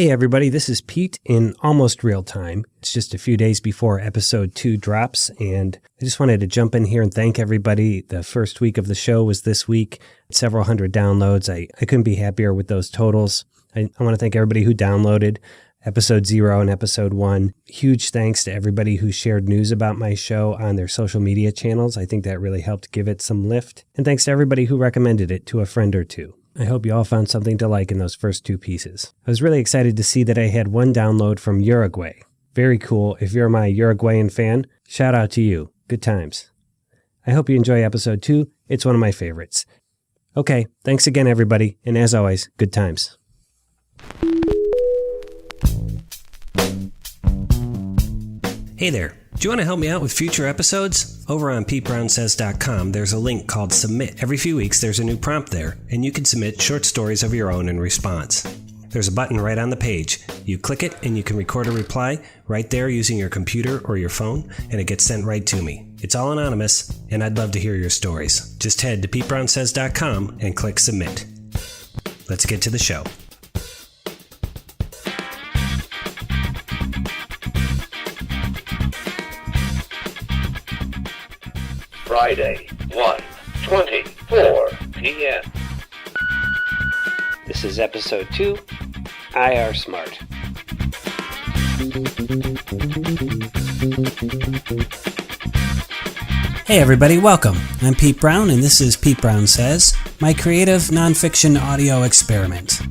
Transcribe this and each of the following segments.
Hey everybody, this is Pete in almost real time. It's just a few days before episode 2 drops, and I just wanted to jump in here and thank everybody. The first week of the show was this week, several hundred downloads. I couldn't be happier with those totals. I want to thank everybody who downloaded episode 0 and episode 1. Huge thanks to everybody who shared news about my show on their social media channels. I think that really helped give it some lift. And thanks to everybody who recommended it to a friend or two. I hope you all found something to like in those first 2 pieces. I was really excited to see that I had one download from Uruguay. Very cool. If you're my Uruguayan fan, shout out to you. Good times. I hope you enjoy episode 2. It's one of my favorites. Okay, thanks again everybody, and as always, good times. Hey there. Do you want to help me out with future episodes? Over on PeteBrownSays.com, there's a link called Submit. Every few weeks, there's a new prompt there, and you can submit short stories of your own in response. There's a button right on the page. You click it, and you can record a reply right there using your computer or your phone, and it gets sent right to me. It's all anonymous, and I'd love to hear your stories. Just head to PeteBrownSays.com and click Submit. Let's get to the show. Friday, 1:24 p.m. This is episode 2, I Are Smart. Hey everybody, welcome. I'm Pete Brown, and this is Pete Brown Says, my creative nonfiction audio experiment.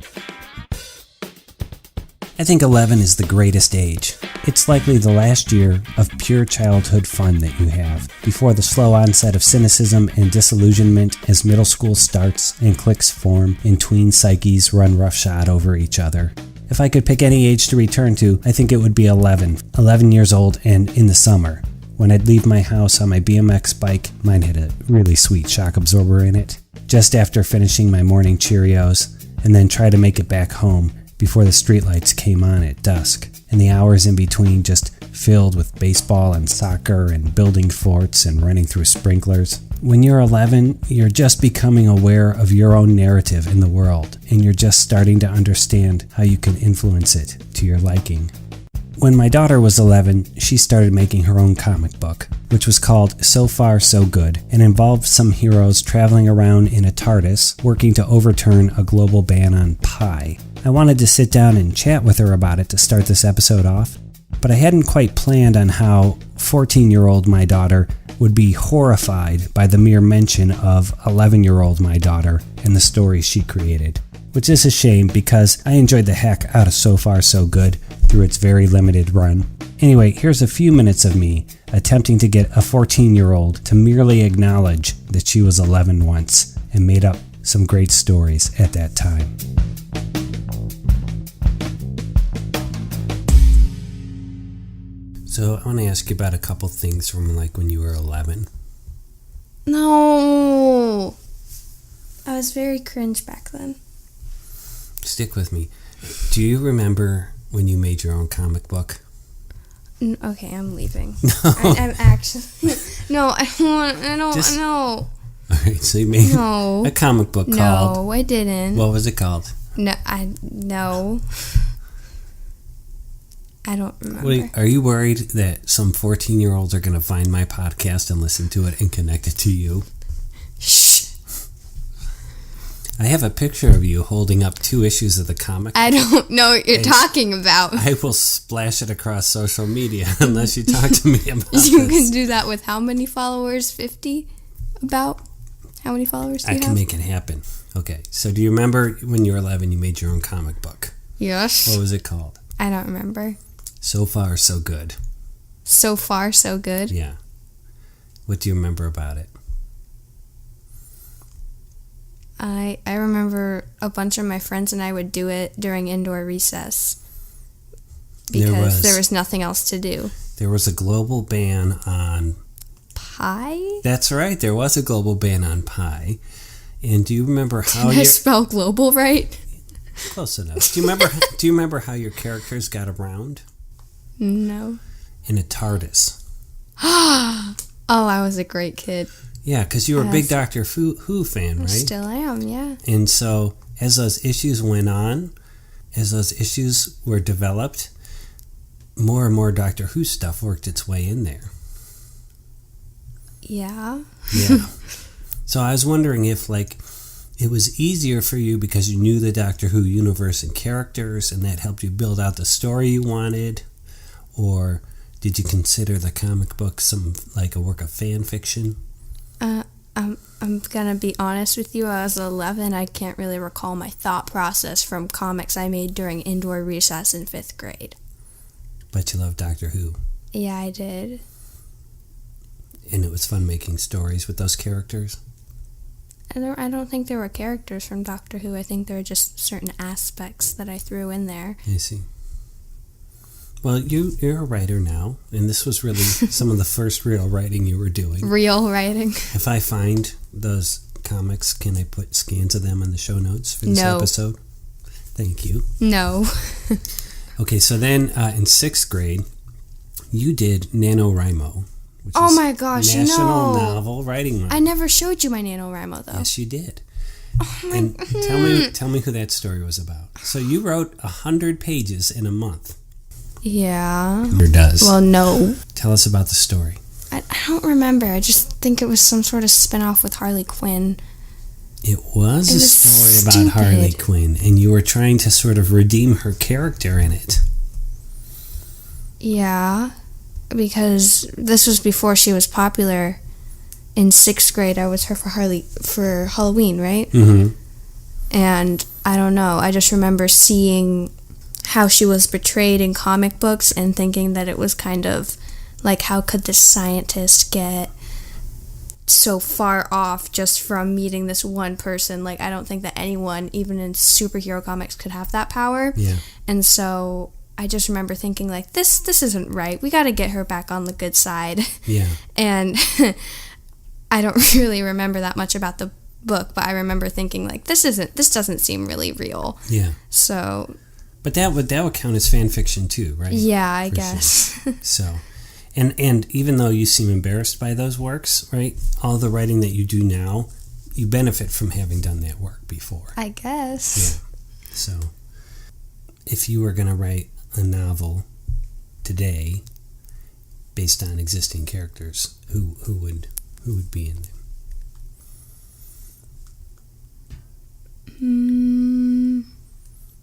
I think 11 is the greatest age. It's likely the last year of pure childhood fun that you have, before the slow onset of cynicism and disillusionment as middle school starts and cliques form and tween psyches run roughshod over each other. If I could pick any age to return to, I think it would be 11. 11 years old and in the summer, when I'd leave my house on my BMX bike. Mine had a really sweet shock absorber in it. Just after finishing my morning Cheerios, and then try to make it back home before the streetlights came on at dusk, and the hours in between just filled with baseball and soccer and building forts and running through sprinklers. When you're 11, you're just becoming aware of your own narrative in the world, and you're just starting to understand how you can influence it to your liking. When my daughter was 11, she started making her own comic book, which was called So Far So Good, and involved some heroes traveling around in a TARDIS working to overturn a global ban on pie. I wanted to sit down and chat with her about it to start this episode off, but I hadn't quite planned on how 14-year-old my daughter would be horrified by the mere mention of 11-year-old my daughter and the stories she created. Which is a shame because I enjoyed the heck out of So Far So Good through its very limited run. Anyway, here's a few minutes of me attempting to get a 14-year-old to merely acknowledge that she was 11 once and made up some great stories at that time. So I want to ask you about a couple things from like when you were 11. No, I was very cringe back then. Stick with me. Do you remember when you made your own comic book? Okay, I'm leaving. No. I'm actually... No, I don't know. Alright, so you made a comic book called... No, I didn't. What was it called? No. I don't remember. Are you worried that some 14-year-olds are going to find my podcast and listen to it and connect it to you? Shh. I have a picture of you holding up 2 issues of the comic. I don't know what you're talking about. I will splash it across social media unless you talk to me about You this. can do that with how many followers? 50? About? How many followers do you have? I can make it happen. Okay, so do you remember when you were 11 you made your own comic book? Yes. What was it called? I don't remember. So Far So Good. So Far So Good? Yeah. What do you remember about it? I remember a bunch of my friends and I would do it during indoor recess because there was nothing else to do. There was a global ban on... Pie? That's right, there was a global ban on pie. And do you remember how Did I spell global right? Close enough. Do you remember how your characters got around? No. In a TARDIS. Oh, I was a great kid. Yeah, because you were a big Doctor Who fan, right? I still am, yeah. And so, as those issues went on, as those issues were developed, more and more Doctor Who stuff worked its way in there. Yeah. Yeah. So I was wondering if, like, it was easier for you because you knew the Doctor Who universe and characters, and that helped you build out the story you wanted, or did you consider the comic book like a work of fan fiction? I'm gonna be honest with you. I was 11. I can't really recall my thought process from comics I made during indoor recess in 5th grade. But you love Doctor Who. Yeah, I did. And it was fun making stories with those characters? I don't think there were characters from Doctor Who. I think there were just certain aspects that I threw in there. I see. Well, you're a writer now, and this was really some of the first real writing you were doing. Real writing. If I find those comics, can I put scans of them in the show notes for this episode? Thank you. No. Okay, so then in 6th grade, you did NaNoWriMo. Which oh is my gosh, National Novel Writing Month. I never showed you my NaNoWriMo, though. Yes, you did. Oh my and tell me who that story was about. So you wrote 100 pages in a month. Yeah. Or does. Well, no. Tell us about the story. I don't remember. I just think it was some sort of spin-off with Harley Quinn. It was a story about Harley Quinn, and you were trying to sort of redeem her character in it. Yeah, because this was before she was popular. In 6th grade, I was her for Halloween, right? Mm-hmm. And I don't know. I just remember seeing how she was portrayed in comic books and thinking that it was kind of like, how could this scientist get so far off just from meeting this one person? Like, I don't think that anyone, even in superhero comics, could have that power. Yeah. And so I just remember thinking, like, this isn't right. We got to get her back on the good side. Yeah. And I don't really remember that much about the book, but I remember thinking, like, this doesn't seem really real. Yeah. So. But that would count as fan fiction too, right? Yeah, I guess. Sure. So, and even though you seem embarrassed by those works, right? All the writing that you do now, you benefit from having done that work before. I guess. Yeah. So, if you were going to write a novel today based on existing characters, who would be in them?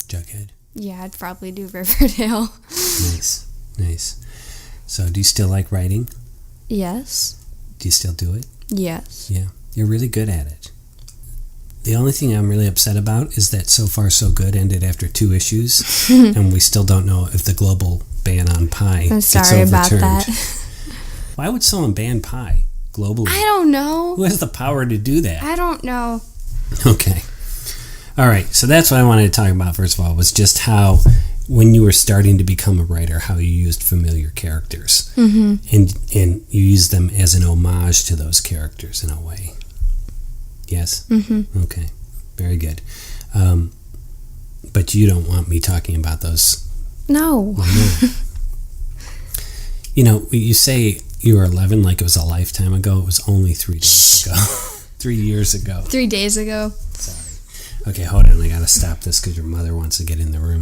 Jughead. Yeah, I'd probably do Riverdale. Nice. So, do you still like writing? Yes. Do you still do it? Yes. Yeah, you're really good at it. The only thing I'm really upset about is that So Far So Good ended after 2 issues, and we still don't know if the global ban on pie I'm gets sorry overturned. about that. Why would someone ban pie globally? I don't know. Who has the power to do that? I don't know. Okay. All right, so that's what I wanted to talk about first of all, was just how, when you were starting to become a writer, how you used familiar characters. Mm-hmm. And you used them as an homage to those characters in a way. Yes? Mm-hmm. Okay, very good. But you don't want me talking about those? No. No. You know, you say you were 11 like it was a lifetime ago. It was only 3 days ago. 3 years ago. 3 days ago. Sorry. Okay, hold on. I gotta stop this because your mother wants to get in the room.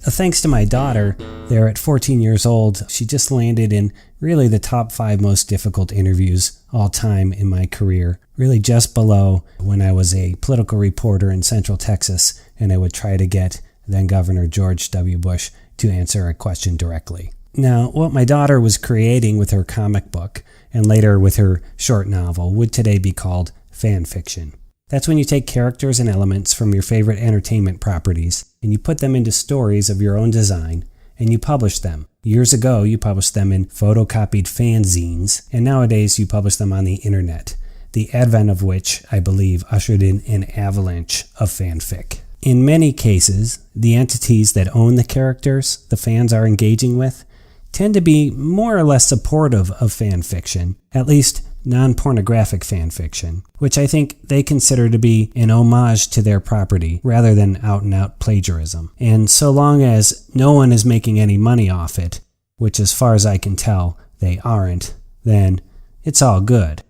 Thanks to my daughter, there at 14 years old, she just landed in really the top 5 most difficult interviews all time in my career. Really just below when I was a political reporter in Central Texas and I would try to get then Governor George W. Bush to answer a question directly. Now, what my daughter was creating with her comic book and later with her short novel would today be called fan fiction. That's when you take characters and elements from your favorite entertainment properties and you put them into stories of your own design and you publish them. Years ago, you published them in photocopied fanzines, and nowadays you publish them on the internet, the advent of which, I believe, ushered in an avalanche of fanfic. In many cases, the entities that own the characters the fans are engaging with tend to be more or less supportive of fan fiction, at least non-pornographic fan fiction, which I think they consider to be an homage to their property rather than out-and-out plagiarism. And so long as no one is making any money off it, which as far as I can tell they aren't, then it's all good.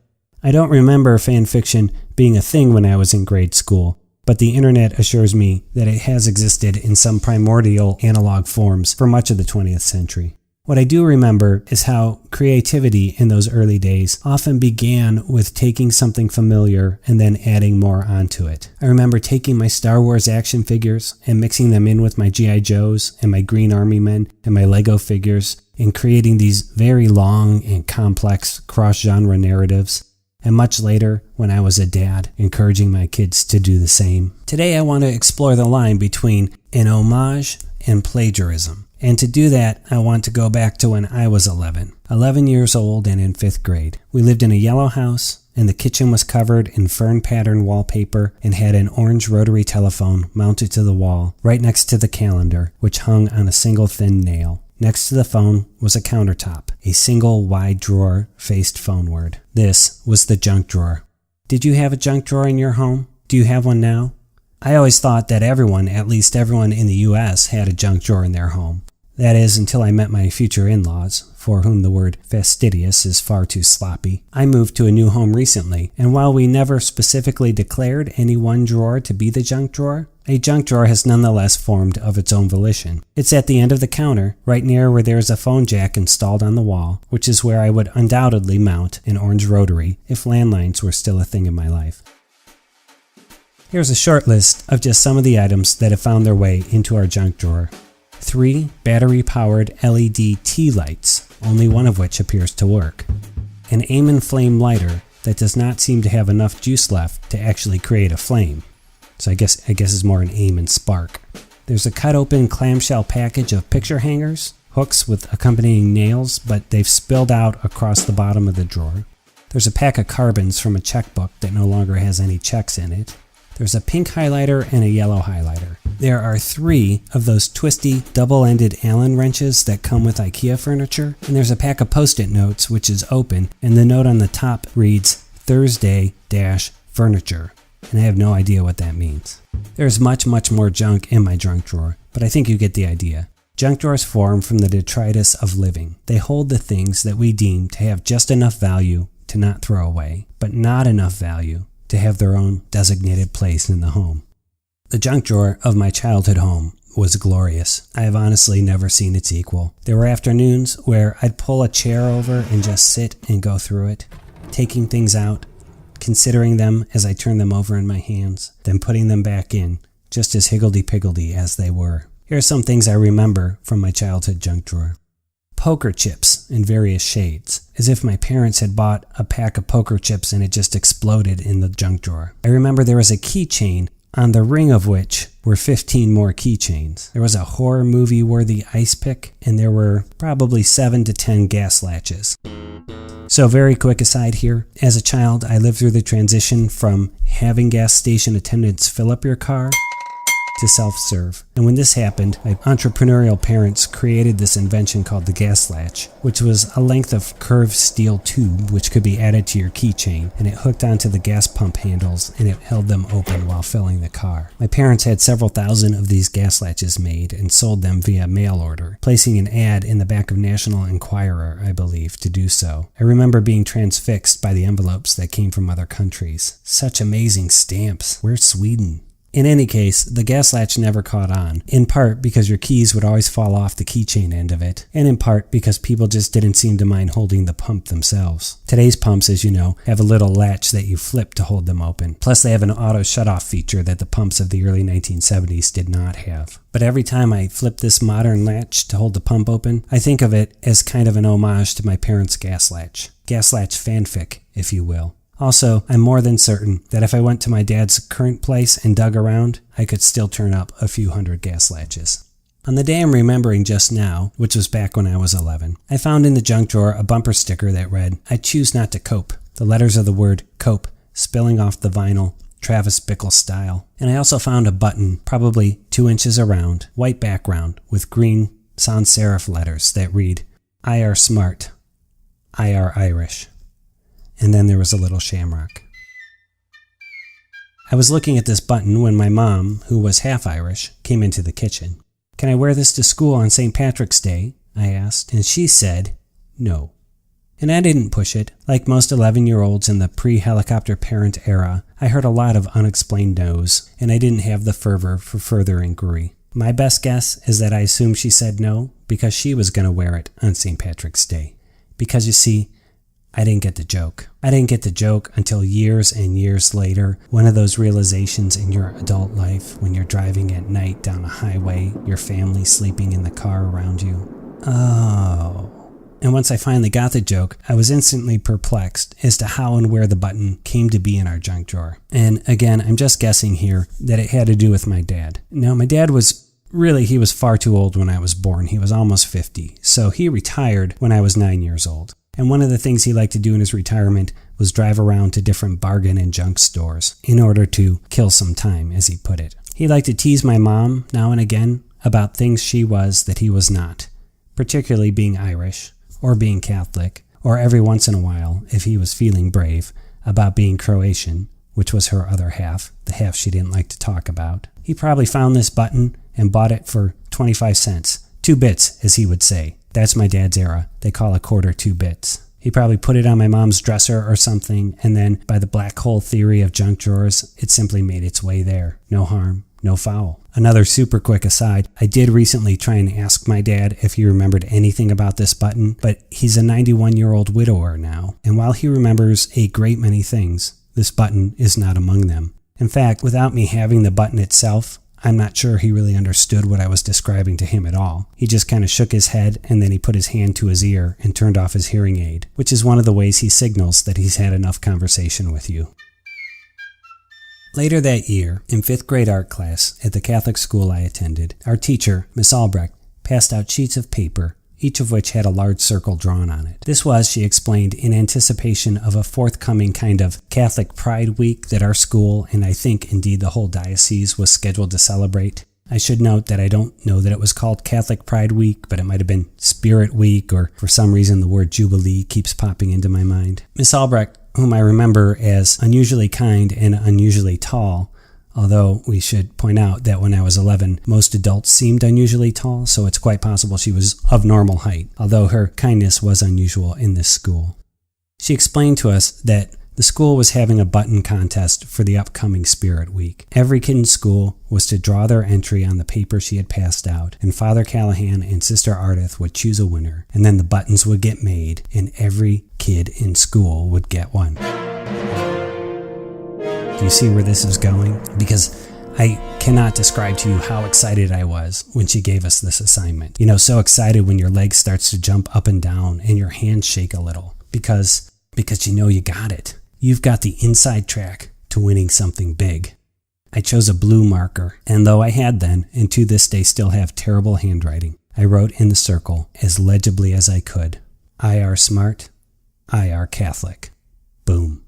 I don't remember fan fiction being a thing when I was in grade school, but the internet assures me that it has existed in some primordial analog forms for much of the 20th century. What I do remember is how creativity in those early days often began with taking something familiar and then adding more onto it. I remember taking my Star Wars action figures and mixing them in with my G.I. Joes and my Green Army Men and my Lego figures and creating these very long and complex cross-genre narratives. And much later, when I was a dad, encouraging my kids to do the same. Today I want to explore the line between an homage and plagiarism. And to do that, I want to go back to when I was 11 years old and in 5th grade. We lived in a yellow house, and the kitchen was covered in fern pattern wallpaper and had an orange rotary telephone mounted to the wall right next to the calendar, which hung on a single thin nail. Next to the phone was a countertop. A single wide drawer faced phoneward. This was the junk drawer. Did you have a junk drawer in your home? Do you have one now? I always thought that everyone, at least everyone in the U.S., had a junk drawer in their home. That is, until I met my future in-laws, for whom the word fastidious is far too sloppy. I moved to a new home recently, and while we never specifically declared any one drawer to be the junk drawer, a junk drawer has nonetheless formed of its own volition. It's at the end of the counter, right near where there is a phone jack installed on the wall, which is where I would undoubtedly mount an orange rotary if landlines were still a thing in my life. Here's a short list of just some of the items that have found their way into our junk drawer. 3 battery-powered LED tea lights, only one of which appears to work. An aim and flame lighter that does not seem to have enough juice left to actually create a flame. So I guess it's more an aim and spark. There's a cut-open clamshell package of picture hangers, hooks with accompanying nails, but they've spilled out across the bottom of the drawer. There's a pack of carbons from a checkbook that no longer has any checks in it. There's a pink highlighter and a yellow highlighter. There are 3 of those twisty, double-ended Allen wrenches that come with IKEA furniture, and there's a pack of Post-it notes which is open, and the note on the top reads Thursday-furniture, and I have no idea what that means. There's much more junk in my junk drawer, but I think you get the idea. Junk drawers form from the detritus of living. They hold the things that we deem to have just enough value to not throw away, but not enough value to have their own designated place in the home. The junk drawer of my childhood home was glorious. I have honestly never seen its equal. There were afternoons where I'd pull a chair over and just sit and go through it, taking things out, considering them as I turned them over in my hands, then putting them back in, just as higgledy-piggledy as they were. Here are some things I remember from my childhood junk drawer. Poker chips in various shades, as if my parents had bought a pack of poker chips and it just exploded in the junk drawer. I remember there was a keychain on the ring of which were 15 more keychains. There was a horror movie-worthy ice pick, and there were probably 7 to 10 gas latches. So very quick aside here, as a child I lived through the transition from having gas station attendants fill up your car to self-serve. And when this happened, my entrepreneurial parents created this invention called the gas latch, which was a length of curved steel tube which could be added to your keychain, and it hooked onto the gas pump handles and it held them open while filling the car. My parents had several thousand of these gas latches made and sold them via mail order, placing an ad in the back of National Enquirer, I believe, to do so. I remember being transfixed by the envelopes that came from other countries. Such amazing stamps. Where's Sweden? In any case, the gas latch never caught on, in part because your keys would always fall off the keychain end of it, and in part because people just didn't seem to mind holding the pump themselves. Today's pumps, as you know, have a little latch that you flip to hold them open. Plus they have an auto shutoff feature that the pumps of the early 1970s did not have. But every time I flip this modern latch to hold the pump open, I think of it as kind of an homage to my parents' gas latch. Gas latch fanfic, if you will. Also, I'm more than certain that if I went to my dad's current place and dug around, I could still turn up a few hundred gas latches. On the day I'm remembering just now, which was back when I was 11, I found in the junk drawer a bumper sticker that read, "I choose not to cope," the letters of the word cope spilling off the vinyl, Travis Bickle style. And I also found a button, probably 2 inches around, white background, with green sans serif letters that read, "I Are Smart, I Are Irish." And then there was a little shamrock. I was looking at this button when my mom, who was half Irish, came into the kitchen. "Can I wear this to school on St. Patrick's Day?" I asked, and she said, "No." And I didn't push it. Like most 11-year-olds in the pre-helicopter parent era, I heard a lot of unexplained no's, and I didn't have the fervor for further inquiry. My best guess is that I assume she said no because she was going to wear it on St. Patrick's Day. Because you see, I didn't get the joke. I didn't get the joke until years and years later, one of those realizations in your adult life when you're driving at night down a highway, your family sleeping in the car around you. Oh. And once I finally got the joke, I was instantly perplexed as to how and where the button came to be in our junk drawer. And again, I'm just guessing here that it had to do with my dad. Now, my dad he was far too old when I was born. He was almost 50, so he retired when I was 9 years old. And one of the things he liked to do in his retirement was drive around to different bargain and junk stores in order to kill some time, as he put it. He liked to tease my mom now and again about things she was that he was not, particularly being Irish, or being Catholic, or every once in a while, if he was feeling brave, about being Croatian, which was her other half, the half she didn't like to talk about. He probably found this button and bought it for 25 cents. 2 bits, as he would say. That's my dad's era. They call a quarter 2 bits. He probably put it on my mom's dresser or something, and then, by the black hole theory of junk drawers, it simply made its way there. No harm, no foul. Another super quick aside, I did recently try and ask my dad if he remembered anything about this button, but he's a 91-year-old widower now, and while he remembers a great many things, this button is not among them. In fact, without me having the button itself, I'm not sure he really understood what I was describing to him at all. He just kind of shook his head, and then he put his hand to his ear and turned off his hearing aid, which is one of the ways he signals that he's had enough conversation with you. Later that year, in 5th grade art class at the Catholic school I attended, our teacher, Miss Albrecht, passed out sheets of paper, each of which had a large circle drawn on it. This was, she explained, in anticipation of a forthcoming kind of Catholic Pride Week that our school, and I think indeed the whole diocese, was scheduled to celebrate. I should note that I don't know that it was called Catholic Pride Week, but it might have been Spirit Week, or for some reason the word Jubilee keeps popping into my mind. Miss Albrecht, whom I remember as unusually kind and unusually tall, although we should point out that when I was 11, most adults seemed unusually tall, so it's quite possible she was of normal height, although her kindness was unusual in this school. She explained to us that the school was having a button contest for the upcoming Spirit Week. Every kid in school was to draw their entry on the paper she had passed out, and Father Callahan and Sister Ardith would choose a winner, and then the buttons would get made, and every kid in school would get one. Do you see where this is going? Because I cannot describe to you how excited I was when she gave us this assignment. You know, so excited when your leg starts to jump up and down and your hands shake a little because you know you got it. You've got the inside track to winning something big. I chose a blue marker, and though I had then, and to this day still have terrible handwriting, I wrote in the circle as legibly as I could, I are smart, I are Catholic. Boom.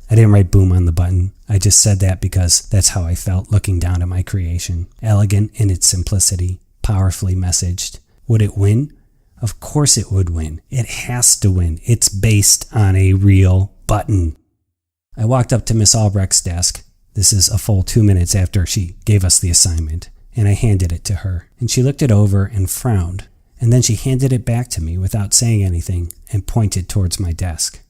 I didn't write boom on the button. I just said that because that's how I felt looking down at my creation. Elegant in its simplicity, powerfully messaged. Would it win? Of course it would win. It has to win. It's based on a real button. I walked up to Miss Albrecht's desk. This is a full 2 minutes after she gave us the assignment, and I handed it to her. And she looked it over and frowned, and then she handed it back to me without saying anything and pointed towards my desk.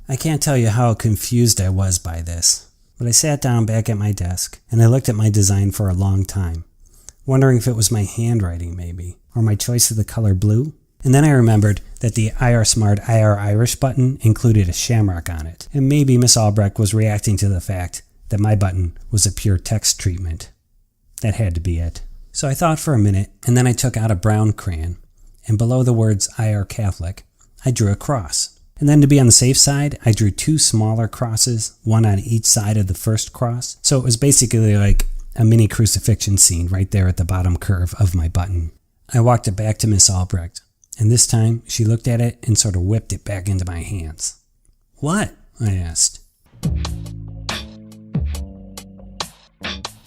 I can't tell you how confused I was by this, but I sat down back at my desk and I looked at my design for a long time, wondering if it was my handwriting maybe, or my choice of the color blue. And then I remembered that the I Are Smart, I Are Irish button included a shamrock on it, and maybe Miss Albrecht was reacting to the fact that my button was a pure text treatment. That had to be it. So I thought for a minute, and then I took out a brown crayon, and below the words I Are Catholic, I drew a cross. And then to be on the safe side, I drew 2 smaller crosses, one on each side of the first cross. So it was basically like a mini crucifixion scene right there at the bottom curve of my button. I walked it back to Miss Albrecht, and this time she looked at it and sort of whipped it back into my hands. What? I asked.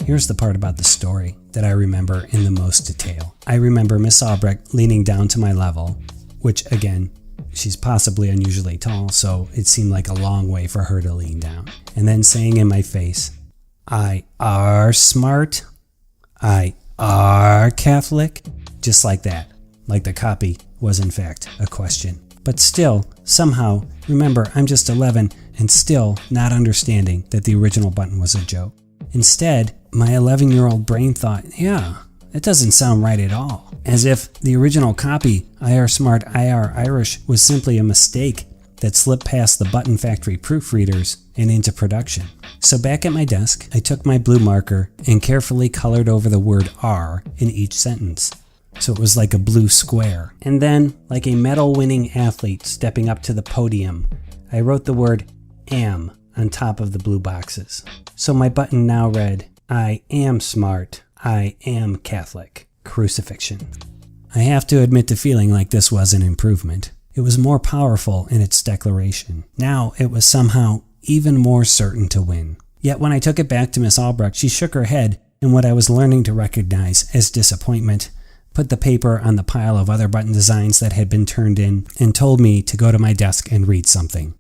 Here's the part about the story that I remember in the most detail. I remember Miss Albrecht leaning down to my level, which again, she's possibly unusually tall, so it seemed like a long way for her to lean down. And then saying in my face, I are smart, I are Catholic, just like that, like the copy was in fact a question. But still, somehow, remember, I'm just 11 and still not understanding that the original button was a joke. Instead, my 11-year-old brain thought, yeah, that doesn't sound right at all. As if the original copy, I Are Smart, I Are Irish, was simply a mistake that slipped past the Button Factory proofreaders and into production. So back at my desk, I took my blue marker and carefully colored over the word R in each sentence, so it was like a blue square. And then, like a medal-winning athlete stepping up to the podium, I wrote the word am on top of the blue boxes. So my button now read, I am smart, I am Catholic. Crucifixion. I have to admit to feeling like this was an improvement. It was more powerful in its declaration. Now it was somehow even more certain to win. Yet when I took it back to Miss Albrecht, she shook her head in what I was learning to recognize as disappointment, put the paper on the pile of other button designs that had been turned in, and told me to go to my desk and read something.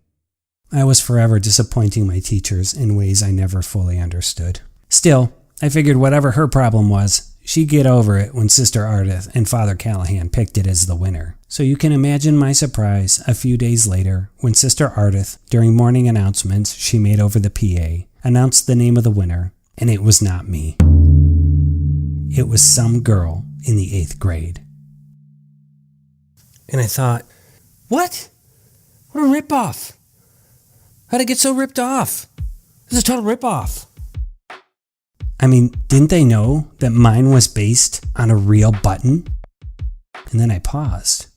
I was forever disappointing my teachers in ways I never fully understood. Still, I figured whatever her problem was, she'd get over it when Sister Ardith and Father Callahan picked it as the winner. So you can imagine my surprise a few days later when Sister Ardith, during morning announcements she made over the PA, announced the name of the winner, and it was not me. It was some girl in the 8th grade. And I thought, what? What a ripoff! How'd it get so ripped off? It was a total ripoff. I mean, didn't they know that mine was based on a real button? And then I paused.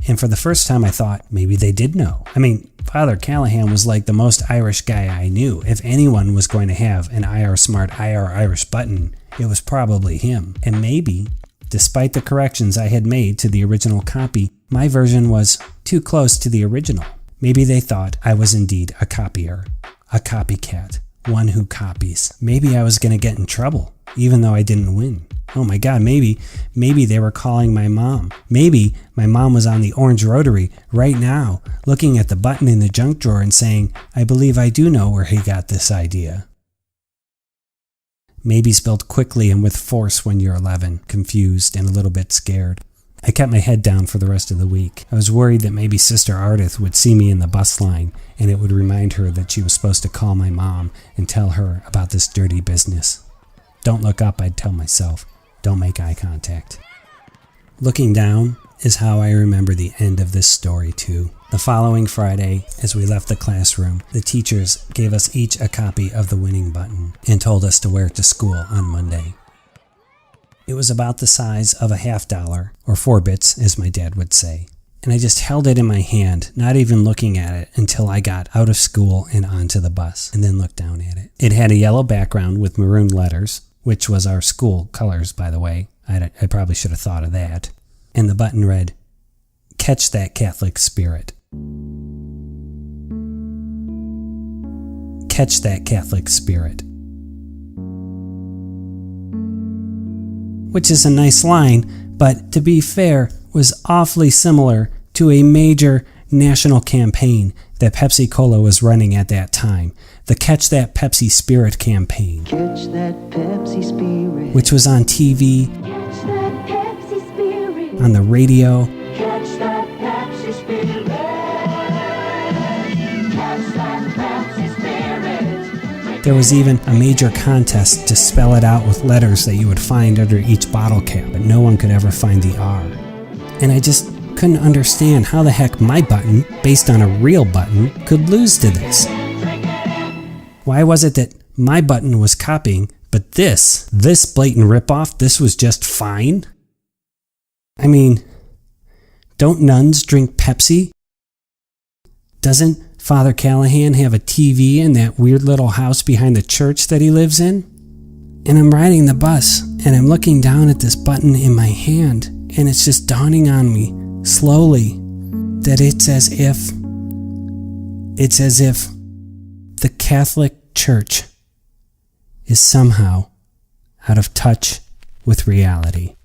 And for the first time I thought, maybe they did know. I mean, Father Callahan was like the most Irish guy I knew. If anyone was going to have an I Are Smart, I Are Irish button, it was probably him. And maybe, despite the corrections I had made to the original copy, my version was too close to the original. Maybe they thought I was indeed a copier, a copycat. One who copies. Maybe I was going to get in trouble, even though I didn't win. Oh my God, maybe they were calling my mom. Maybe my mom was on the Orange Rotary right now, looking at the button in the junk drawer and saying, I believe I do know where he got this idea. Maybe spelled quickly and with force when you're 11, confused and a little bit scared. I kept my head down for the rest of the week. I was worried that maybe Sister Ardith would see me in the bus line and it would remind her that she was supposed to call my mom and tell her about this dirty business. Don't look up, I'd tell myself. Don't make eye contact. Looking down is how I remember the end of this story too. The following Friday, as we left the classroom, the teachers gave us each a copy of the winning button and told us to wear it to school on Monday. It was about the size of a $50, or 4 bits, as my dad would say. And I just held it in my hand, not even looking at it until I got out of school and onto the bus, and then looked down at it. It had a yellow background with maroon letters, which was our school colors, by the way. I probably should have thought of that. And the button read, Catch that Catholic spirit. Catch that Catholic spirit. Which is a nice line, but to be fair, was awfully similar to a major national campaign that Pepsi Cola was running at that time, the Catch That Pepsi Spirit campaign, Catch that Pepsi spirit. which was on TV, Catch that Pepsi spirit. on the radio, Catch that Pepsi spirit. Catch that Pepsi spirit. There was even a major contest to spell it out with letters that you would find under each bottle cap, but no one could ever find the R. And I just couldn't understand how the heck my button, based on a real button, could lose to this. Why was it that my button was copying, but this blatant ripoff, this was just fine? I mean, don't nuns drink Pepsi? Doesn't Father Callahan have a TV in that weird little house behind the church that he lives in? And I'm riding the bus, and I'm looking down at this button in my hand, and it's just dawning on me, slowly, that it's as if the Catholic Church is somehow out of touch with reality.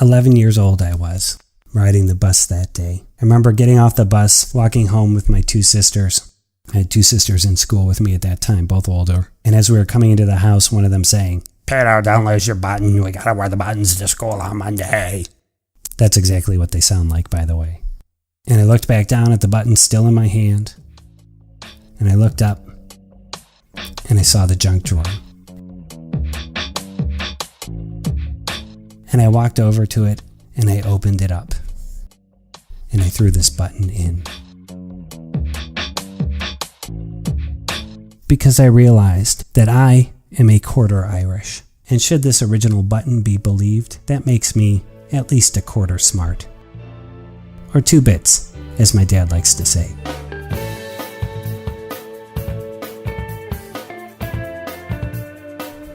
"11 years old I was, riding the bus that day. I remember getting off the bus, walking home with my 2 sisters. I had 2 sisters in school with me at that time, both older. And as we were coming into the house, one of them saying, Peter, don't lose your button. We gotta wear the buttons to school on Monday. That's exactly what they sound like, by the way. And I looked back down at the button still in my hand. And I looked up. And I saw the junk drawer. And I walked over to it. And I opened it up. And I threw this button in. Because I realized that I am a quarter Irish. And should this original button be believed, that makes me at least a quarter smart. Or 2 bits, as my dad likes to say.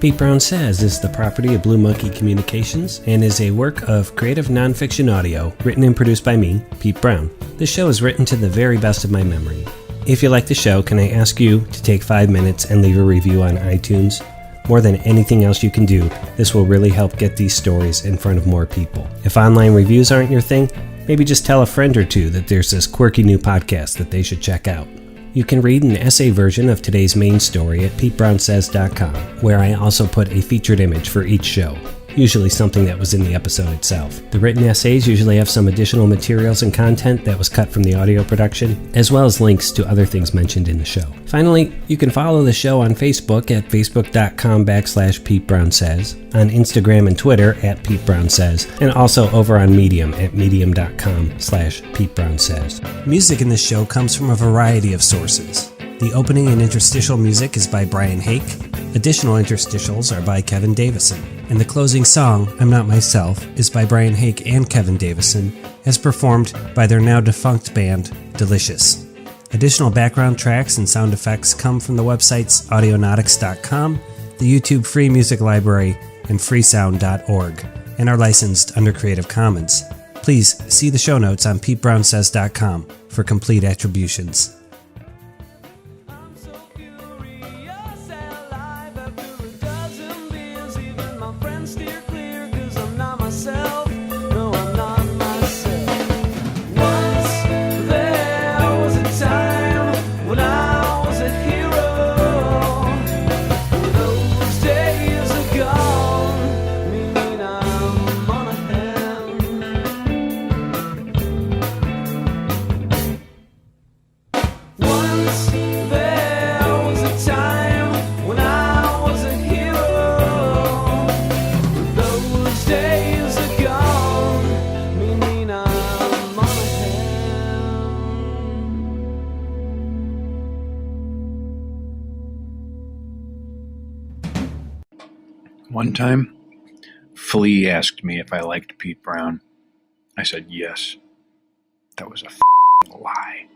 Pete Brown Says is the property of Blue Monkey Communications and is a work of creative nonfiction audio written and produced by me, Pete Brown. This show is written to the very best of my memory. If you like the show, can I ask you to take 5 minutes and leave a review on iTunes? More than anything else you can do, this will really help get these stories in front of more people. If online reviews aren't your thing, maybe just tell a friend or two that there's this quirky new podcast that they should check out. You can read an essay version of today's main story at PeteBrownSays.com, where I also put a featured image for each show, usually something that was in the episode itself. The written essays usually have some additional materials and content that was cut from the audio production, as well as links to other things mentioned in the show. Finally, you can follow the show on Facebook at facebook.com/PeteBrownSays, on Instagram and Twitter at PeteBrownSays, and also over on Medium at medium.com/PeteBrownSays. Music in this show comes from a variety of sources. The opening and interstitial music is by Brian Hake. Additional interstitials are by Kevin Davison. And the closing song, I'm Not Myself, is by Brian Hake and Kevin Davison, as performed by their now defunct band, Delicious. Additional background tracks and sound effects come from the websites audionautics.com, the YouTube Free Music Library, and freesound.org, and are licensed under Creative Commons. Please see the show notes on PeteBrownSays.com for complete attributions. One time, Flea asked me if I liked Pete Brown. I said yes. That was a lie.